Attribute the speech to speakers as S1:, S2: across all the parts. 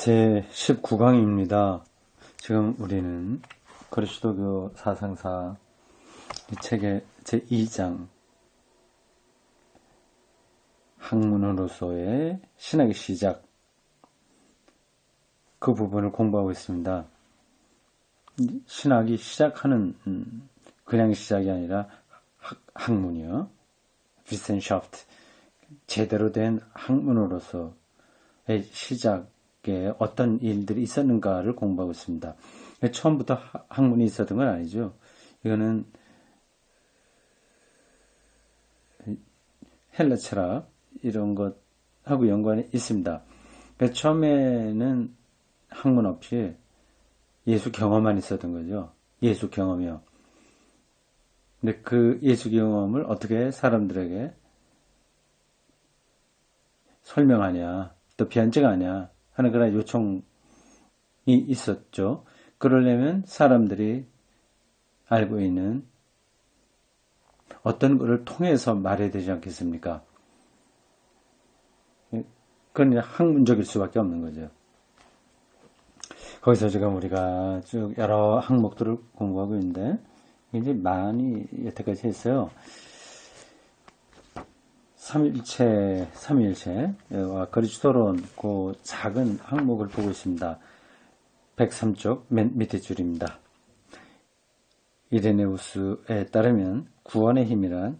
S1: 제 19강입니다. 지금 우리는 그리스도교 사상사 이 책의 제2장 학문으로서의 신학의 시작 그 부분을 공부하고 있습니다. 신학이 시작하는 그냥 시작이 아니라 학문이요. Wissenschaft 제대로 된 학문으로서의 시작에 어떤 일들이 있었는가를 공부하고 있습니다. 처음부터 학문이 있었던 건 아니죠. 이거는 헬라 철학 이런 것하고 연관이 있습니다. 처음에는 학문 없이 예수 경험만 있었던 거죠. 예수 경험이요. 근데 그 예수 경험을 어떻게 사람들에게 설명하냐, 또 변증하냐 하는 그런 요청이 있었죠. 그러려면 사람들이 알고 있는 어떤 것을 통해서 말해야 되지 않겠습니까? 그건 학문적일 수밖에 없는 거죠. 거기서 지금 우리가 쭉 여러 항목들을 공부하고 있는데 굉장히 많이 여태까지 했어요. 삼위일체와 그리스도론 그 작은 항목을 보고 있습니다. 103쪽 맨 밑에 줄입니다. 이레네우스에 따르면 구원의 힘이란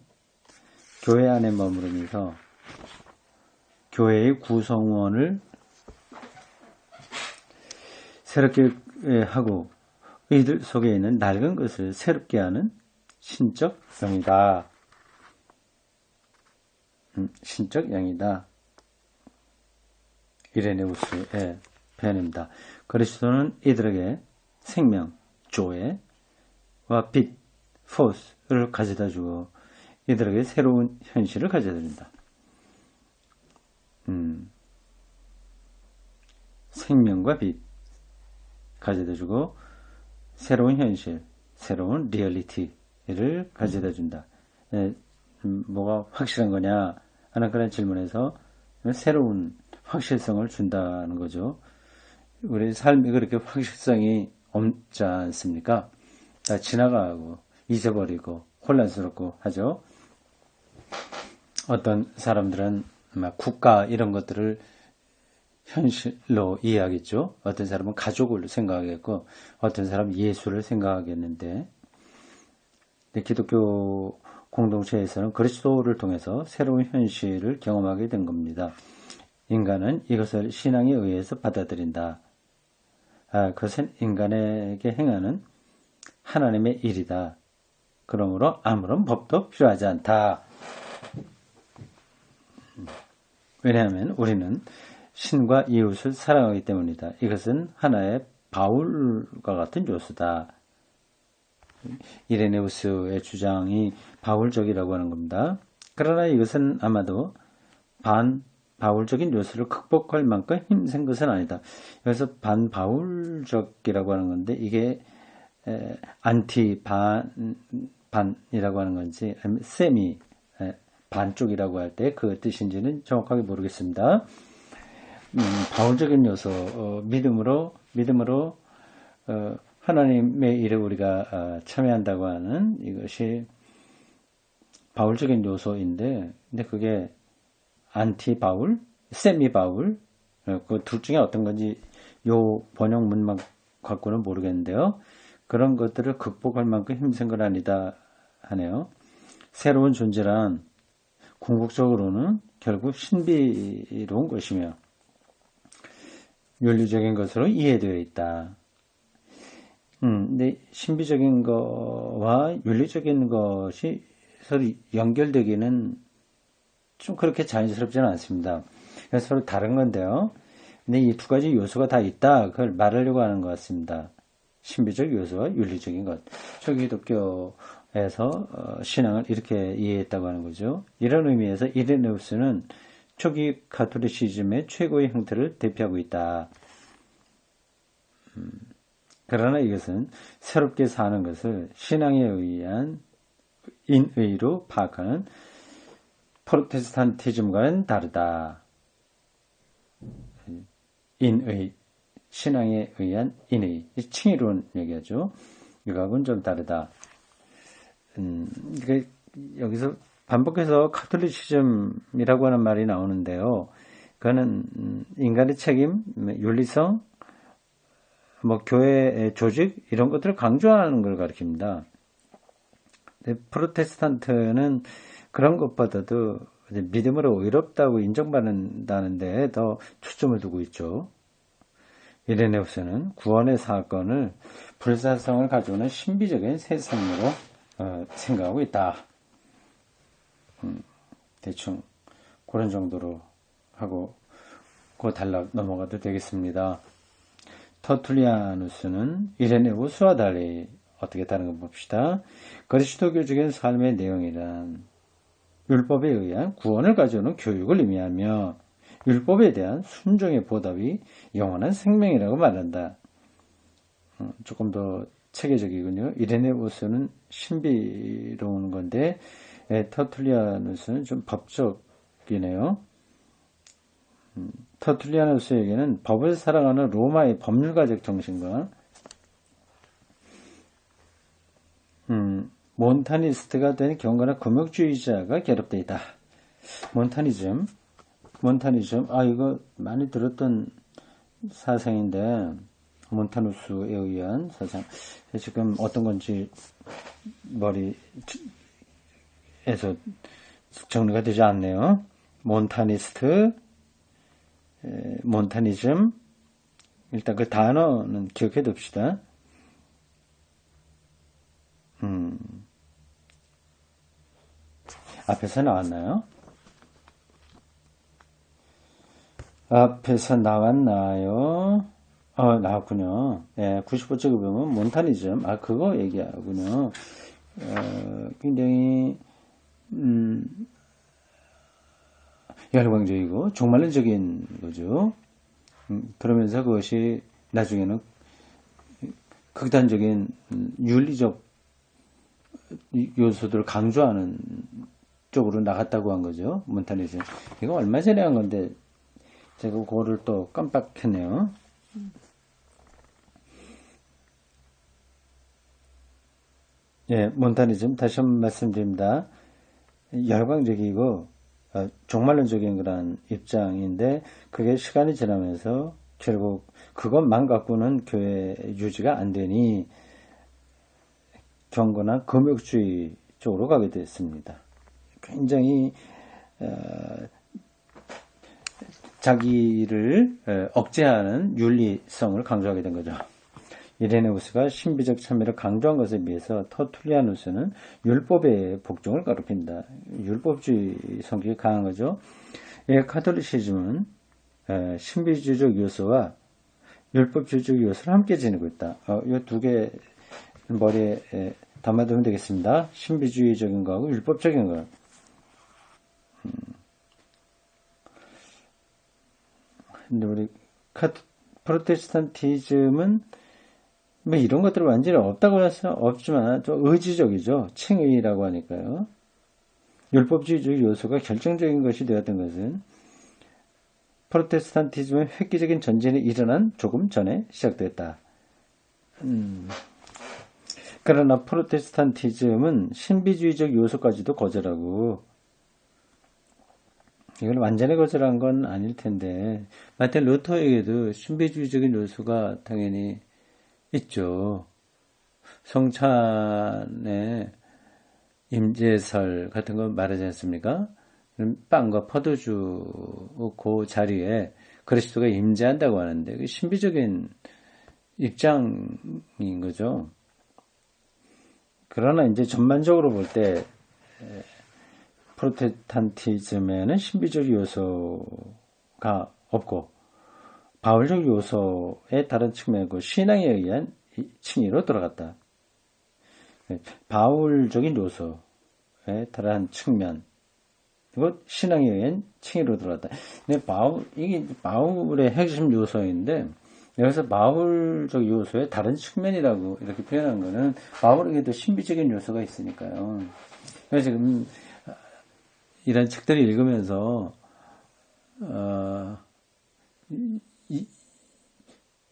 S1: 교회 안에 머무르면서 교회의 구성원을 새롭게 하고 이들 속에 있는 낡은 것을 새롭게 하는 신적 영이다. 신적 영이다. 이레네우스의 표현입니다. 그리스도는 이들에게 생명, 조회와 빛, 포스를 가져다 주고 이들에게 새로운 현실을 가져다 줍니다. 생명과 빛 가져다 주고 새로운 현실, 새로운 리얼리티를 가져다 준다. 뭐가 확실한 거냐 하는 그런 질문에서 새로운 확실성을 준다는 거죠. 우리 삶이 그렇게 확실성이 없지 않습니까? 다 지나가고 잊어버리고 혼란스럽고 하죠. 어떤 사람들은 국가 이런 것들을 현실로 이해하겠죠. 어떤 사람은 가족을 생각하겠고 어떤 사람은 예수를 생각하겠는데 기독교 공동체에서는 그리스도를 통해서 새로운 현실을 경험하게 된 겁니다. 인간은 이것을 신앙에 의해서 받아들인다. 그것은 인간에게 행하는 하나님의 일이다. 그러므로 아무런 법도 필요하지 않다. 왜냐하면 우리는 신과 이웃을 사랑하기 때문이다. 이것은 하나의 바울과 같은 요소다. 이레네우스의 주장이 바울적이라고 하는 겁니다. 그러나 이것은 아마도 반바울적인 요소를 극복할 만큼 힘센 것은 아니다. 그래서 반바울적이라고 하는 건데 이게 안티 반이라고 하는 건지 세미 반쪽이라고 할 때 그 뜻인지는 정확하게 모르겠습니다. 바울적인 요소 믿음으로 하나님의 일에 우리가 참여한다고 하는 이것이 바울적인 요소인데 근데 그게 안티 바울, 세미 바울 그 둘 중에 어떤 건지 요 번역문만 갖고는 모르겠는데요. 그런 것들을 극복할 만큼 힘센 건 아니다 하네요. 새로운 존재란 궁극적으로는 결국 신비로운 것이며 윤리적인 것으로 이해되어 있다. 근데 신비적인 거와 윤리적인 것이 서로 연결되기는 좀 그렇게 자연스럽지는 않습니다. 그래서 서로 다른 건데요. 근데 이 두 가지 요소가 다 있다. 그걸 말하려고 하는 것 같습니다. 신비적 요소와 윤리적인 것. 초기독교에서 신앙을 이렇게 이해했다고 하는 거죠. 이런 의미에서 이레네우스는 초기 가톨리시즘의 최고의 형태를 대표하고 있다. 그러나 이것은 새롭게 사는 것을 신앙에 의한 인의로 파악하는 프로테스탄티즘과는 다르다. 인의, 신앙에 의한 인의, 칭의론 얘기하죠. 이거하고는 좀 다르다. 여기서 반복해서 카톨리시즘이라고 하는 말이 나오는데요. 그거는 인간의 책임, 윤리성, 교회의 조직 이런 것들을 강조하는 걸 가리킵니다. 프로테스탄트는 그런 것보다도 믿음으로 의롭다고 인정받는다는 데에 더 초점을 두고 있죠. 이레네우스는 구원의 사건을 불사성을 가져오는 신비적인 세상으로 생각하고 있다. 대충 그런 정도로 하고 그 단락 넘어가도 되겠습니다. 터툴리아누스는 이레네우스와 달리 어떻게 다른 거 봅시다. 그리스도교적인 삶의 내용이란 율법에 의한 구원을 가져오는 교육을 의미하며 율법에 대한 순종의 보답이 영원한 생명이라고 말한다. 조금 더 체계적이군요. 이레네우스는 신비로운 건데 터툴리아누스는 좀 법적이네요. 터툴리아누스에게는 법을 사랑하는 로마의 법률가적 정신과 몬타니스트가 된 경건한 금욕주의자가 결합되어 있다. 몬타니즘, 이거 많이 들었던 사상인데, 몬타누스에 의한 사상. 지금 어떤 건지 머리에서 정리가 되지 않네요. 몬타니스트, 몬타니즘. 일단 그 단어는 기억해 둡시다. 앞에서 나왔나요? 앞에서 나왔나요? 나왔군요. 95쪽에 보면 몬타니즘. 그거 얘기하군요. 굉장히, 열광적이고, 종말론적인 거죠. 그러면서 그것이 나중에는 극단적인 윤리적 요소들을 강조하는 쪽으로 나갔다고 한 거죠. 몬타니즘. 이거 얼마 전에 한 건데, 제가 그거를 또 깜빡했네요. 몬타니즘 다시 한번 말씀드립니다. 열광적이고 종말론적인 그런 입장인데 그게 시간이 지나면서 결국 그것만 갖고는 교회 유지가 안 되니 경건한 금욕주의 쪽으로 가게 됐습니다. 굉장히 자기를 억제하는 윤리성을 강조하게 된 거죠. 이레네우스가 신비적 참여를 강조한 것에 비해서 터툴리아누스는 율법의 복종을 가르칩니다. 율법주의 성격이 강한 거죠. 카톨리시즘은 신비주의적 요소와 율법주의적 요소를 함께 지니고 있다. 이 두 개 머리에 담아두면 되겠습니다. 신비주의적인 거하고 율법적인 거. 근데 우리 프로테스탄티즘은 이런 것들은 완전히 없다고 해서 없지만 좀 의지적이죠. 칭의라고 하니까요. 율법주의적 요소가 결정적인 것이 되었던 것은 프로테스탄티즘의 획기적인 전진이 일어난 조금 전에 시작됐다. 그러나 프로테스탄티즘은 신비주의적 요소까지도 거절하고 이걸 완전히 거절한 건 아닐 텐데 마틴 루터에게도 신비주의적인 요소가 당연히 있죠. 성찬의 임재설 같은 거 말하지 않습니까? 빵과 포도주 그 자리에 그리스도가 임재한다고 하는데 그 신비적인 입장인 거죠. 그러나 이제 전반적으로 볼 때 프로테스탄티즘에는 신비적 요소가 없고 바울적 요소의 다른 측면이고 신앙에 의한 칭의로 들어갔다. 바울적인 요소의 다른 측면 그리고 신앙에 의한 칭의로 들어갔다. 근데 이게 바울의 핵심 요소인데 여기서 바울적 요소의 다른 측면이라고 이렇게 표현한 거는 바울에게도 신비적인 요소가 있으니까요. 그래서 지금 이런 책들을 읽으면서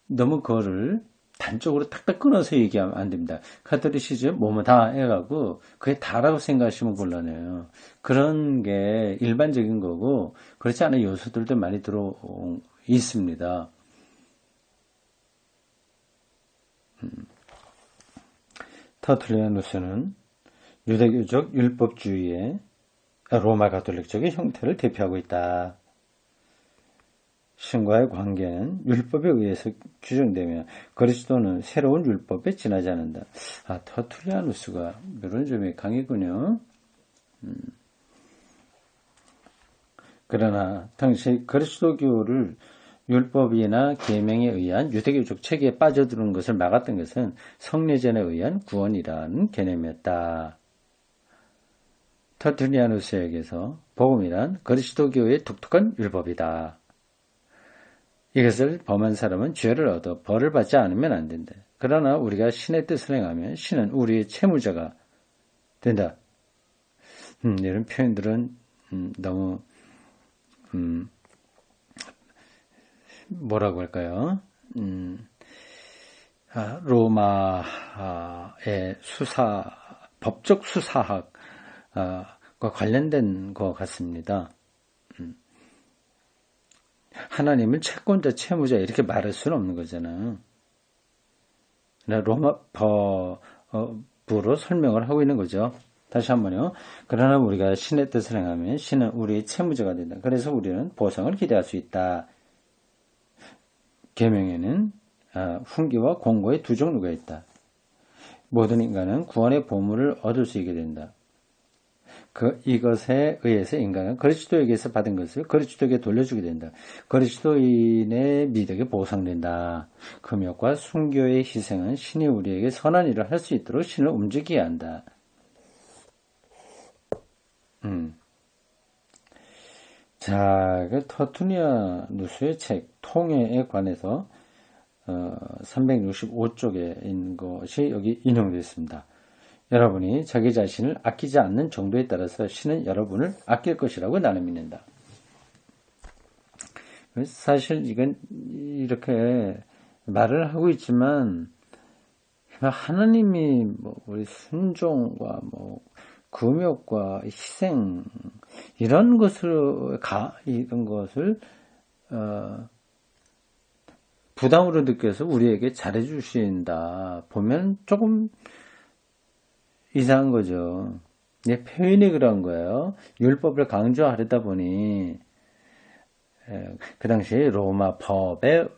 S1: 너무 그거를 단적으로 탁탁 끊어서 얘기하면 안 됩니다. 카톨리시즘 뭐뭐 다 해가고 그게 다라고 생각하시면 곤란해요. 그런 게 일반적인 거고 그렇지 않은 요소들도 많이 들어 있습니다. 터툴리아누스는 유대교적 율법주의의 로마 가톨릭적인 형태를 대표하고 있다. 신과의 관계는 율법에 의해서 규정되며 그리스도는 새로운 율법에 지나지 않는다. 터툴리아누스가 이런 점이 강했군요. 그러나 당시 그리스도교를 율법이나 계명에 의한 유대교적 체계에 빠져드는 것을 막았던 것은 성례전에 의한 구원이라는 개념이었다. 터툴리아누스에게서 복음이란 그리스도교의 독특한 율법이다. 이것을 범한 사람은 죄를 얻어 벌을 받지 않으면 안 된다. 그러나 우리가 신의 뜻을 행하면 신은 우리의 채무자가 된다. 이런 표현들은 너무 뭐라고 할까요? 로마의 법적 수사학과 관련된 것 같습니다. 하나님을 채권자, 채무자 이렇게 말할 수는 없는 거잖아요. 로마 법으로 설명을 하고 있는 거죠. 다시 한번요. 그러나 우리가 신의 뜻을 행하면 신은 우리의 채무자가 된다. 그래서 우리는 보상을 기대할 수 있다. 계명에는 훈계와 공고의 두 종류가 있다. 모든 인간은 구원의 보물을 얻을 수 있게 된다. 이것에 의해서 인간은 그리스도에게서 받은 것을 그리스도에게 돌려주게 된다. 그리스도인의 미덕에 보상된다. 금욕과 순교의 희생은 신이 우리에게 선한 일을 할 수 있도록 신을 움직이게 한다. 자, 터투니아누스의 책 통해에 관해서 365쪽에 있는 것이 여기 인용되어 있습니다. 여러분이 자기 자신을 아끼지 않는 정도에 따라서 신은 여러분을 아낄 것이라고 나는 믿는다. 사실 이건 이렇게 말을 하고 있지만 하나님이 우리 순종과 금욕과 희생 이런 것을 부담으로 느껴서 우리에게 잘해 주신다 보면 조금 이상한 거죠. 표현이 그런 거예요. 율법을 강조하려다 보니 그 당시 로마 법의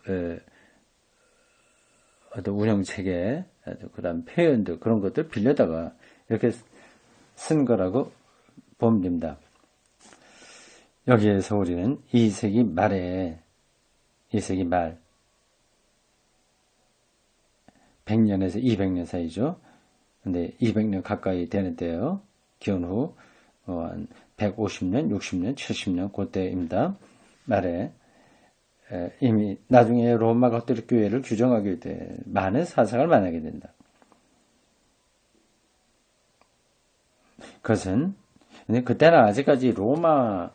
S1: 어떤 운영체계, 그다음 표현들 그런 것들 빌려다가 이렇게 쓴 거라고 보면 됩니다. 여기에서 우리는 2세기 말에 2세기 말 100년에서 200년 사이죠. 근데 200년 가까이 되는 때요. 기원 후 한 150년, 60년, 70년 그때입니다. 말에 이미 나중에 로마 가톨릭 교회를 규정하게 돼 많은 사상을 만나게 된다. 그것은 그때는 아직까지 로마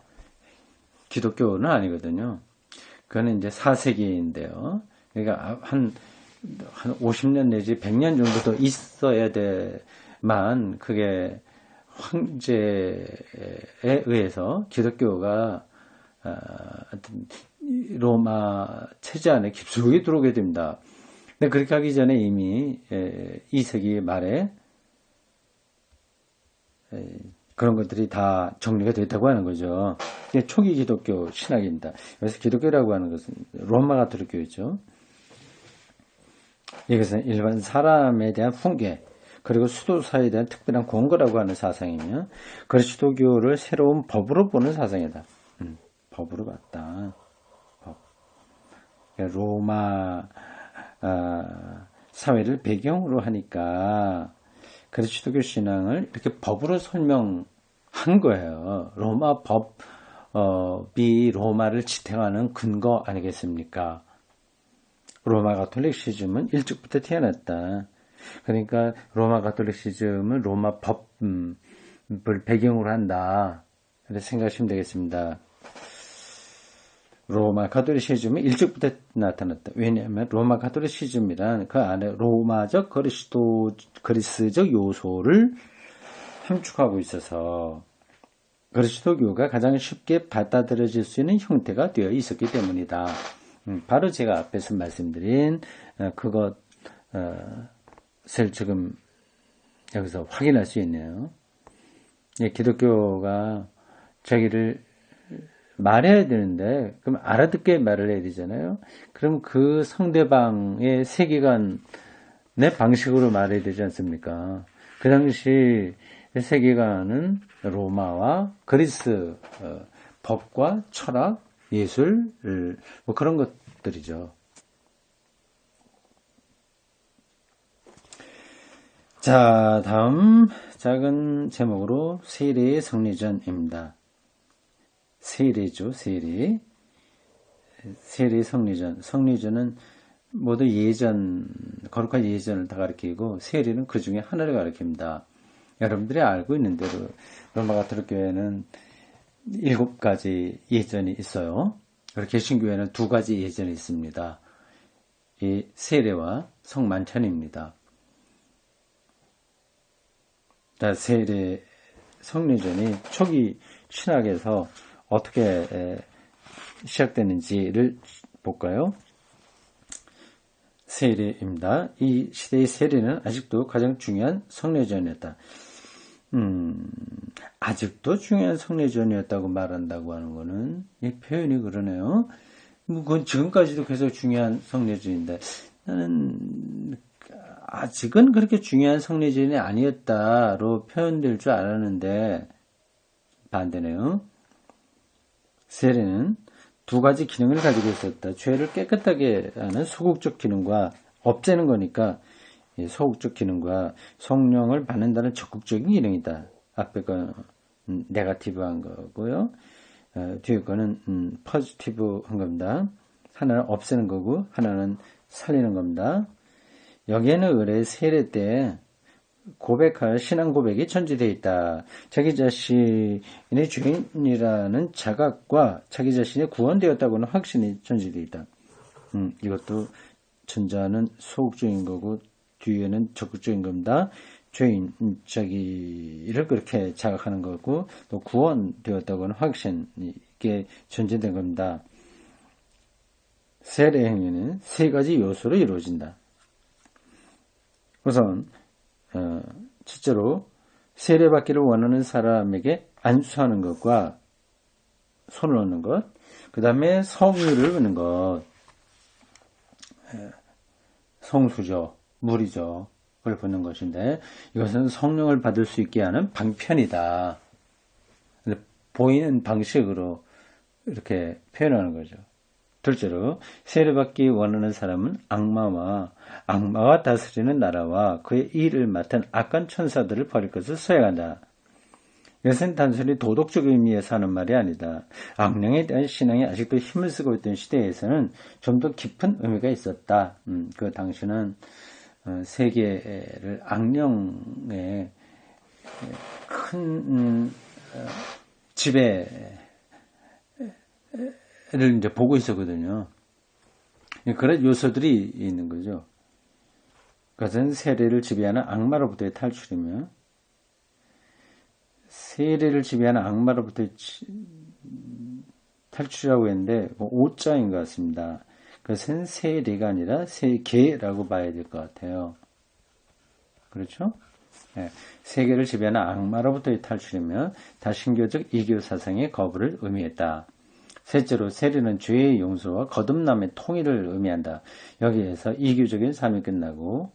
S1: 기독교는 아니거든요. 그거는 이제 4세기인데요. 그러니까 한 50년 내지 100년 정도 더 있어야 돼만 그게 황제에 의해서 기독교가 로마 체제 안에 깊숙이 들어오게 됩니다. 근데 그렇게 하기 전에 이미 2세기 말에 그런 것들이 다 정리가 됐다고 하는 거죠. 이게 초기 기독교 신학입니다. 그래서 기독교라고 하는 것은 로마 가톨릭교였죠. 이것은 일반 사람에 대한 훈계 그리고 수도사에 대한 특별한 권고라고 하는 사상이며 그리스도교를 새로운 법으로 보는 사상이다. 법으로 봤다. 법. 그러니까 로마 사회를 배경으로 하니까 그리스도교 신앙을 이렇게 법으로 설명한 거예요. 로마 법이 로마를 지탱하는 근거 아니겠습니까? 로마 가톨릭시즘은 일찍부터 태어났다. 그러니까 로마 가톨릭시즘은 로마 법을 배경으로 한다. 이렇게 생각하시면 되겠습니다. 로마 가톨리시즘이 일찍부터 나타났다. 왜냐하면 로마 가톨리시즘이란 그 안에 로마적 그리스적 요소를 함축하고 있어서 그리스도교가 가장 쉽게 받아들여질 수 있는 형태가 되어 있었기 때문이다. 바로 제가 앞에서 말씀드린 그것을 지금 여기서 확인할 수 있네요. 기독교가 자기를 말해야 되는데 그럼 알아듣게 말을 해야 되잖아요. 그럼 그 상대방의 세계관의 방식으로 말해야 되지 않습니까? 그 당시 세계관은 로마와 그리스 법과 철학, 예술 뭐 그런 것들이죠. 자, 다음 작은 제목으로 세례의 성리전입니다. 세례죠, 세례. 세례 성리전. 성리전은 모두 예전, 거룩한 예전을 다 가리키고 세례는 그 중에 하나를 가리킵니다. 여러분들이 알고 있는 대로 로마 가톨릭 교회는 7가지 예전이 있어요. 그리고 개신교회는 2가지 예전이 있습니다. 이 세례와 성만찬입니다. 세례 성리전이 초기 신학에서 어떻게 시작되는지를 볼까요? 세례입니다. 이 시대의 세례는 아직도 가장 중요한 성례전이었다. 아직도 중요한 성례전이었다고 말한다고 하는 거는 이 표현이 그러네요. 그건 지금까지도 계속 중요한 성례전인데 나는 아직은 그렇게 중요한 성례전이 아니었다로 표현될 줄 알았는데 반대네요. 세례는 2가지 기능을 가지고 있었다. 죄를 깨끗하게 하는 소극적 기능과 없애는 거니까 소극적 기능과 성령을 받는다는 적극적인 기능이다. 앞에 거 네거티브한 거고요. 뒤에 거는 포지티브한 겁니다. 하나는 없애는 거고 하나는 살리는 겁니다. 여기에는 의뢰 세례 때 고백할 신앙 고백이 전제되어 있다. 자기 자신의 죄인이라는 자각과 자기 자신이 구원되었다고는 확신이 전제되어 있다. 이것도 전자는 소극적인 거고 뒤에는 적극적인 겁니다. 죄인 자기를 그렇게 자각하는 거고 또 구원되었다고는 확신 이게 전제된 겁니다. 세례 행위는 3가지 요소로 이루어진다. 우선 첫째로 세례받기를 원하는 사람에게 안수하는 것과 손을 얹는 것, 그 다음에 성유를 붓는 것, 성수죠, 물이죠, 그걸 붓는 것인데 이것은 성령을 받을 수 있게 하는 방편이다. 보이는 방식으로 이렇게 표현하는 거죠. 둘째로 세례받기 원하는 사람은 악마와 다스리는 나라와 그의 일을 맡은 악한 천사들을 버릴 것을 서약한다. 이것은 단순히 도덕적 의미에서 하는 말이 아니다. 악령에 대한 신앙이 아직도 힘을 쓰고 있던 시대에서는 좀 더 깊은 의미가 있었다. 그 당시는 세계를 악령의 큰 지배를 이제 보고 있었거든요. 그런 요소들이 있는 거죠. 그것은 세례를 지배하는 악마로부터의 탈출이며 세례를 지배하는 악마로부터의 탈출이라고 했는데 5자인 것 같습니다. 그것은 세례가 아니라 세계라고 봐야 될 것 같아요. 그렇죠? 네. 세계를 지배하는 악마로부터의 탈출이며 다신교적 이교 사상의 거부를 의미했다. 셋째로 세례는 죄의 용서와 거듭남의 통일을 의미한다. 여기에서 이교적인 삶이 끝나고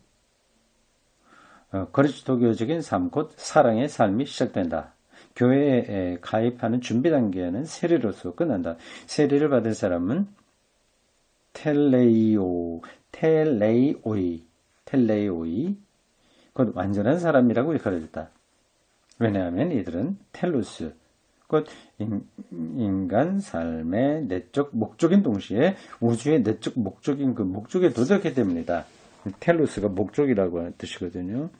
S1: 그리스도교적인 삶, 곧 사랑의 삶이 시작된다. 교회에 가입하는 준비 단계는 세례로서 끝난다. 세례를 받은 사람은 텔레이오이, 곧 완전한 사람이라고 일컬어졌다. 왜냐하면 이들은 텔루스, 곧 인간 삶의 내적 목적인 동시에 우주의 내적 목적인 그 목적에 도달했기 때문이다. 텔루스가 목적이라고 하는 뜻이거든요.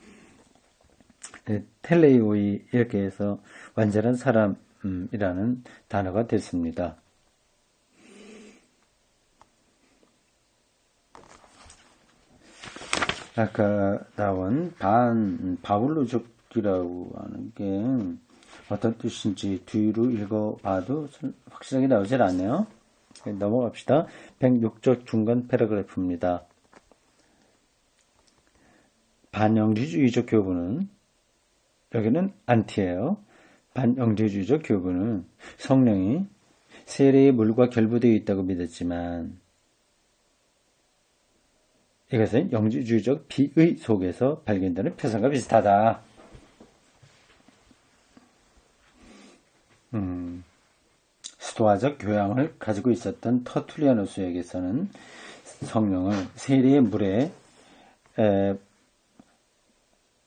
S1: 텔레이오이 이렇게 해서 완전한 사람이라는 단어가 됐습니다. 아까 나온 바울로족이라고 하는 게 어떤 뜻인지 뒤로 읽어봐도 확실하게 나오질 않네요. 넘어갑시다. 106쪽 중간 패러그래프입니다. 반영지주의적 교부는, 여기는 안티예요. 반영지주의적 교부는 성령이 세례의 물과 결부되어 있다고 믿었지만 이것은 영지주의적 비의 속에서 발견되는 표상과 비슷하다. 스토아적 교양을 가지고 있었던 터툴리아누스에게서는 성령을 세례의 물에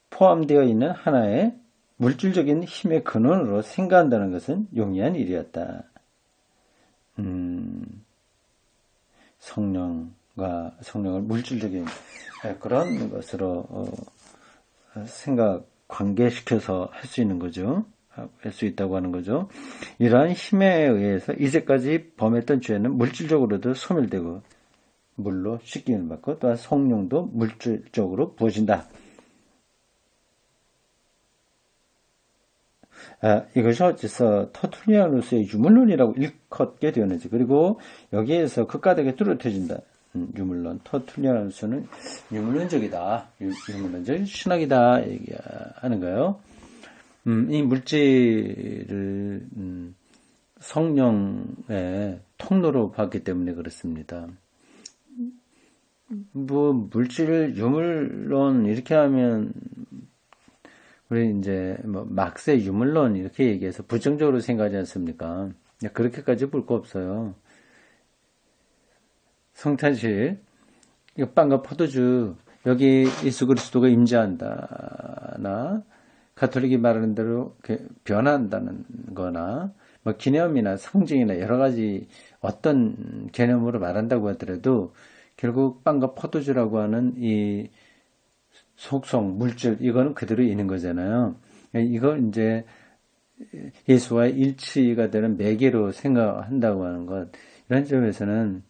S1: 포함되어 있는 하나의 물질적인 힘의 근원으로 생각한다는 것은 용이한 일이었다. 성령을 물질적인 그런 것으로 관계시켜서 할 수 있는 거죠. 할 수 있다고 하는 거죠. 이러한 힘에 의해서 이제까지 범했던 죄는 물질적으로도 소멸되고 물로 씻김을 받고 또한 성령도 물질적으로 부어진다. 이것이 어째서 터툴리아누스의 유물론이라고 일컫게 되었는지, 그리고 여기에서 극가닥에 뚜렷해진다. 유물론, 터툴리아누스는 유물론적이다. 유물론적 신학이다 얘기하는 거예요. 이 물질을 성령의 통로로 봤기 때문에 그렇습니다. 물질 유물론 이렇게 하면 우리 이제 막세 유물론 이렇게 얘기해서 부정적으로 생각하지 않습니까? 그렇게까지 볼 거 없어요. 성찬식, 이거 빵과 포도주, 여기 예수 그리스도가 임재한다나 가톨릭이 말하는 대로 변한다는 거나 기념이나 상징이나 여러 가지 어떤 개념으로 말한다고 하더라도 결국 빵과 포도주라고 하는 이 속성, 물질, 이거는 그대로 있는 거잖아요. 이걸 이제 예수와의 일치가 되는 매개로 생각한다고 하는 것, 이런 점에서는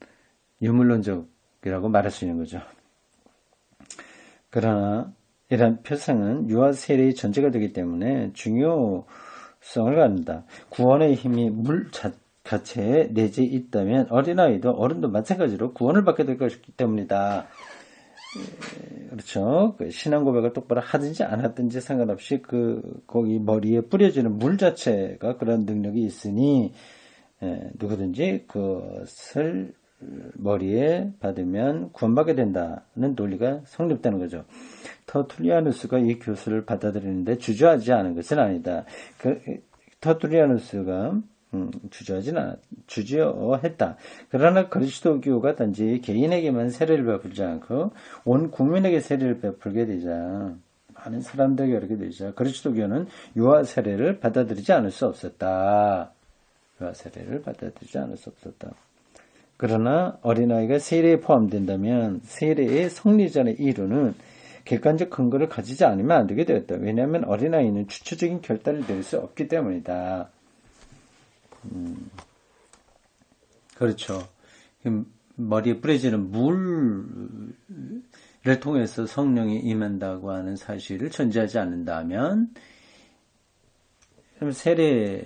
S1: 유물론적이라고 말할 수 있는 거죠. 그러나 이러한 표상은 유아 세례의 전제가 되기 때문에 중요성을 갖는다. 구원의 힘이 물 자체에 내재해 있다면 어린아이도 어른도 마찬가지로 구원을 받게 될 것이기 때문이다. 그렇죠. 신앙 고백을 똑바로 하든지 안 하든지 상관없이 거기 머리에 뿌려지는 물 자체가 그런 능력이 있으니 누구든지 그것을 머리에 받으면 구원받게 된다는 논리가 성립되는 거죠. 터툴리아누스가 이 교수를 받아들이는데 주저하지 않은 것은 아니다. 터툴리아누스가 주저했다. 그러나 그리스도교가 단지 개인에게만 세례를 베풀지 않고 온 국민에게 세례를 베풀게 되자, 많은 사람들에게 이렇게 되자 그리스도교는 유아 세례를 받아들이지 않을 수 없었다. 유아 세례를 받아들이지 않을 수 없었다. 그러나 어린아이가 세례에 포함된다면 세례의 성리전의 이루는 객관적 근거를 가지지 않으면 안 되게 되었다. 왜냐하면 어린아이는 주체적인 결단을 내릴 수 없기 때문이다. 그렇죠. 머리에 뿌려지는 물을 통해서 성령이 임한다고 하는 사실을 전제하지 않는다면 세례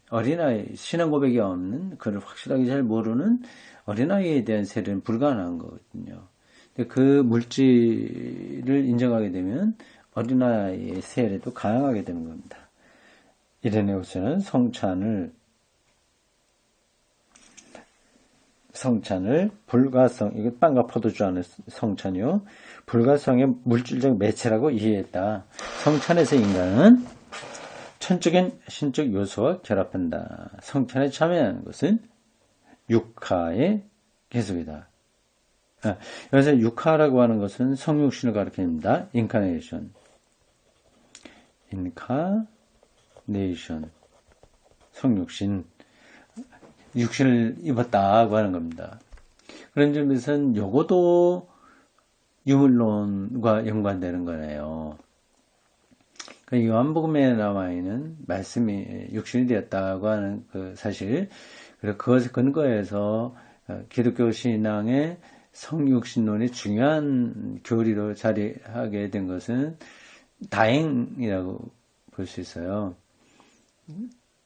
S1: 어린아이, 신앙 고백이 없는, 그걸 확실하게 잘 모르는 어린아이에 대한 세례는 불가능한 거거든요. 근데 그 물질을 인정하게 되면 어린아이의 세례도 가능하게 되는 겁니다. 이레네우스는 성찬을 불가성, 이게 빵과 포도주 안에 성찬이요, 불가성의 물질적 매체라고 이해했다. 성찬에서 인간은 천적인 신적 요소와 결합한다. 성찬에 참여하는 것은 육하의 계속이다. 여기서 육하라고 하는 것은 성육신을 가리킵니다. 인카네이션. 성육신. 육신을 입었다고 하는 겁니다. 그런 점에서는 요것도 유물론과 연관되는 거네요. 요한복음에 나와 있는 말씀이 육신이 되었다고 하는 그 사실, 그리고 그것을 근거해서 기독교 신앙의 성육신론이 중요한 교리로 자리하게 된 것은 다행이라고 볼 수 있어요.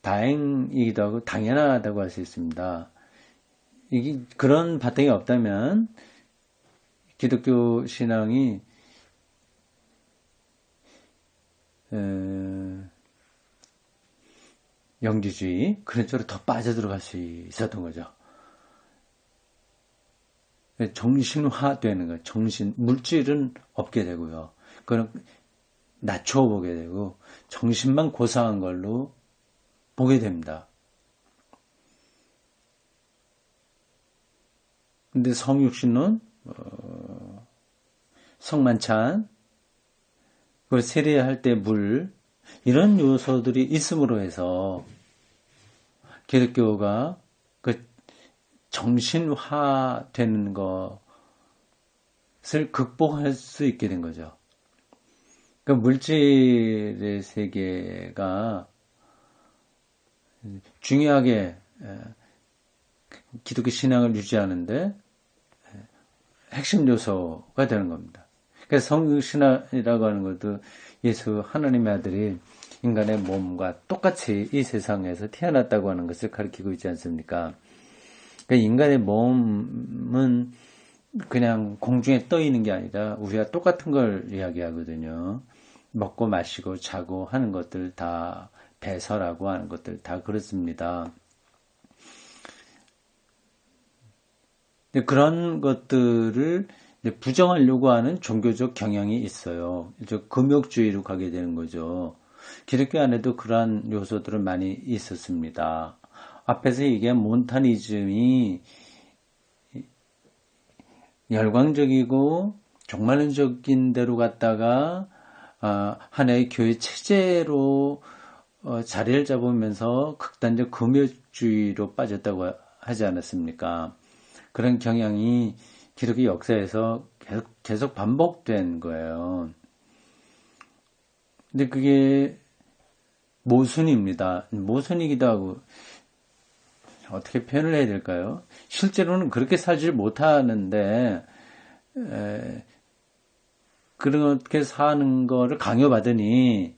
S1: 다행이기도 하고 당연하다고 할 수 있습니다. 이게 그런 바탕이 없다면 기독교 신앙이 영지주의 그런 쪽으로 더 빠져들어갈 수 있었던 거죠. 정신화되는 거예요. 물질은 없게 되고요. 그건 낮춰보게 되고 정신만 고상한 걸로 보게 됩니다. 근데 성육신론, 성만찬, 그 세례할 때 물, 이런 요소들이 있음으로 해서 기독교가 그 정신화되는 것을 극복할 수 있게 된 거죠. 그 물질의 세계가 중요하게 기독교 신앙을 유지하는데 핵심 요소가 되는 겁니다. 그래서 성육신이라고 하는 것도 예수 하나님의 아들이 인간의 몸과 똑같이 이 세상에서 태어났다고 하는 것을 가리키고 있지 않습니까? 그러니까 인간의 몸은 그냥 공중에 떠 있는 게 아니라 우리가 똑같은 걸 이야기하거든요. 먹고 마시고 자고 하는 것들 다 배설하고 하는 것들 다 그렇습니다. 그런 것들을 부정하려고 하는 종교적 경향이 있어요. 금욕주의로 가게 되는 거죠. 기독교 안에도 그러한 요소들은 많이 있었습니다. 앞에서 얘기한 몬타니즘이 열광적이고 종말론적인 대로 갔다가 하나의 교회 체제로 자리를 잡으면서 극단적 금욕주의로 빠졌다고 하지 않았습니까? 그런 경향이 기독교 역사에서 계속 반복된 거예요. 근데 그게 모순입니다. 모순이기도 하고 어떻게 표현을 해야 될까요? 실제로는 그렇게 살지 못하는데 그렇게 사는 거를 강요받으니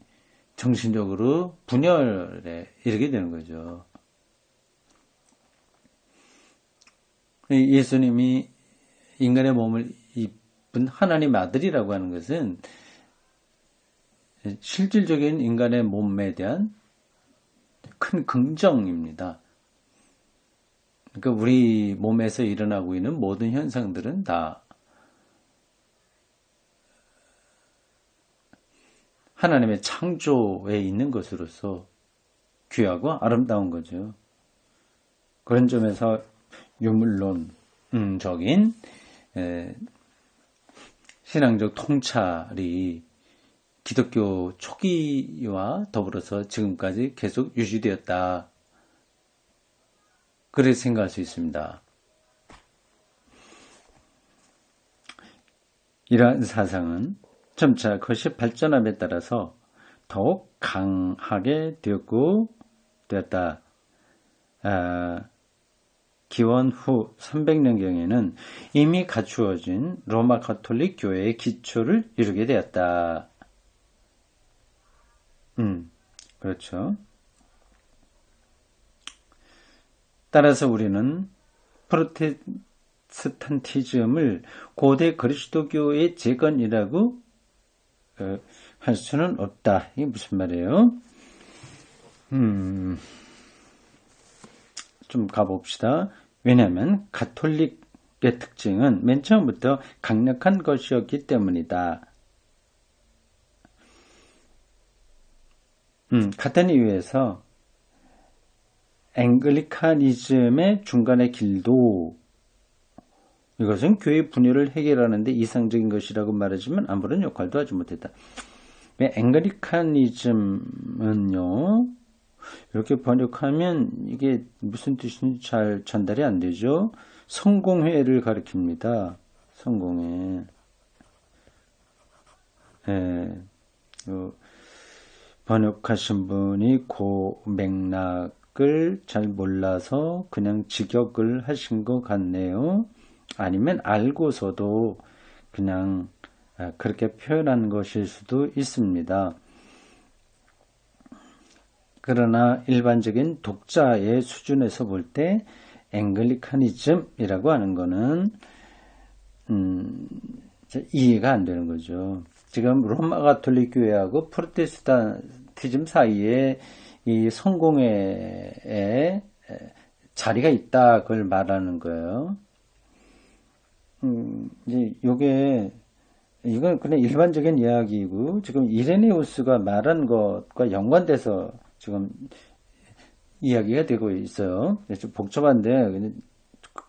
S1: 정신적으로 분열에 이르게 되는 거죠. 예수님이 인간의 몸을 입은 하나님 아들이라고 하는 것은 실질적인 인간의 몸에 대한 큰 긍정입니다. 그러니까 우리 몸에서 일어나고 있는 모든 현상들은 다 하나님의 창조에 있는 것으로서 귀하고 아름다운 거죠. 그런 점에서 유물론적인 신앙적 통찰이 기독교 초기와 더불어서 지금까지 계속 유지되었다. 그렇게 생각할 수 있습니다. 이러한 사상은 점차 그것이 발전함에 따라서 더욱 강하게 되었다. 기원 후 300년경에는 이미 갖추어진 로마 가톨릭 교회의 기초를 이루게 되었다. 그렇죠. 따라서 우리는 프로테스탄티즘을 고대 그리스도교의 재건이라고 할 수는 없다. 이게 무슨 말이에요? 좀 가봅시다. 왜냐하면 가톨릭의 특징은 맨 처음부터 강력한 것이었기 때문이다. 같은 이유에서 앵글리카니즘의 중간의 길도 이것은 교회 분열을 해결하는 데 이상적인 것이라고 말하지만 아무런 역할도 하지 못했다. 왜 앵글리카니즘은요, 이렇게 번역하면 이게 무슨 뜻인지 잘 전달이 안 되죠. 성공회를 가리킵니다. 성공회. 번역하신 분이 그 맥락을 잘 몰라서 그냥 직역을 하신 것 같네요. 아니면 알고서도 그냥 그렇게 표현한 것일 수도 있습니다. 그러나 일반적인 독자의 수준에서 볼 때 앵글리카니즘이라고 하는 거는 이해가 안 되는 거죠. 지금 로마 가톨릭 교회하고 프로테스탄티즘 사이에 이 성공회에 자리가 있다 그걸 말하는 거예요. 이제 요게 이건 그냥 일반적인 이야기이고 지금 이레네우스가 말한 것과 연관돼서 지금 이야기가 되고 있어요. 좀 복잡한데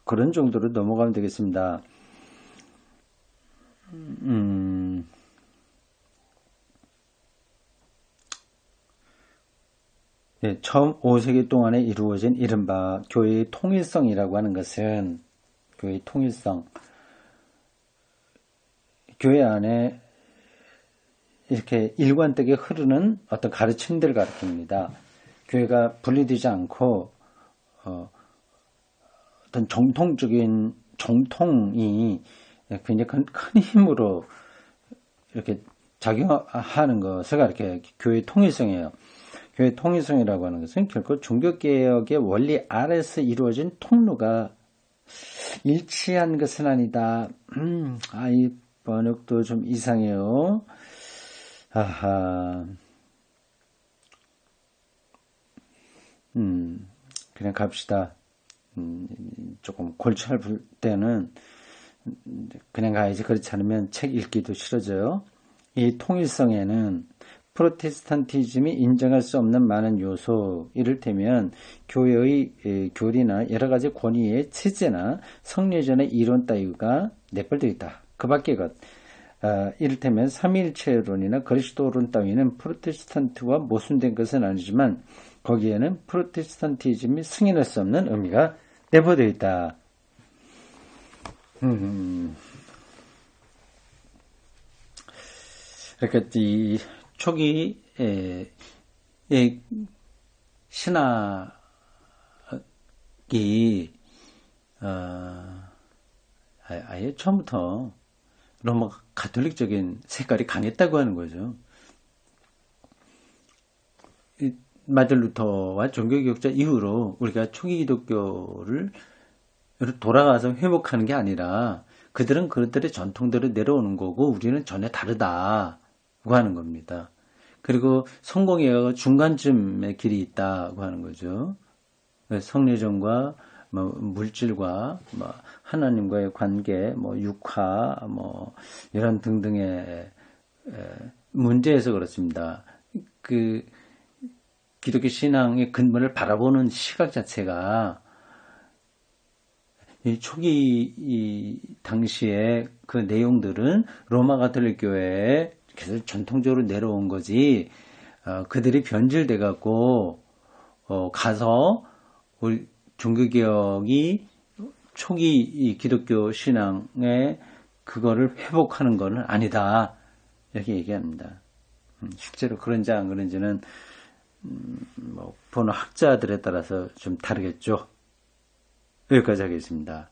S1: 그런 정도로 넘어가면 되겠습니다. 네, 처음 5세기 동안에 이루어진 이른바 교회의 통일성이라고 하는 것은 교회의 통일성, 교회 안에 이렇게 일관되게 흐르는 어떤 가르침들을 가르칩니다. 교회가 분리되지 않고 어떤 정통적인 정통이 굉장히 큰 힘으로 이렇게 작용하는 것을 이렇게 교회의 통일성이에요. 교회 통일성이라고 하는 것은 결코 종교개혁의 원리 아래서 이루어진 통로가 일치한 것은 아니다. 이 번역도 좀 이상해요. 아하. 그냥 갑시다. 조금 골치 아플 때는 그냥 가야지. 그렇지 않으면 책 읽기도 싫어져요. 이 통일성에는 프로테스탄티즘이 인정할 수 없는 많은 요소, 이를테면 교회의 교리나 여러 가지 권위의 체제나 성례전의 이론 따위가 내포되어 있다. 그 밖의 것. 이를테면 삼위일체론이나 그리스도론 따위는 프로테스탄트와 모순된 것은 아니지만 거기에는 프로테스탄티즘이 승인할 수 없는 의미가 내포되어 있다. 그러니까 이 초기 신학이 아예 처음부터 로마 가톨릭적인 색깔이 강했다고 하는 거죠. 마틴 루터와 종교개혁자 이후로 우리가 초기 기독교를 돌아가서 회복하는 게 아니라 그들은 그들의 전통대로 내려오는 거고 우리는 전혀 다르다고 하는 겁니다. 그리고 성공회가 중간쯤의 길이 있다고 하는 거죠. 성례전과 물질과 하나님과의 관계, 육화, 이런 등등의 문제에서 그렇습니다. 그 기독교 신앙의 근본을 바라보는 시각 자체가 이 초기 당시에 그 내용들은 로마 가톨릭 교회에 계속 전통적으로 내려온 거지, 그들이 변질돼 갖고 가서 우리 종교개혁이 초기 기독교 신앙에 그거를 회복하는 것은 아니다, 이렇게 얘기합니다. 실제로 그런지 안 그런지는 보는 학자들에 따라서 좀 다르겠죠. 여기까지 하겠습니다.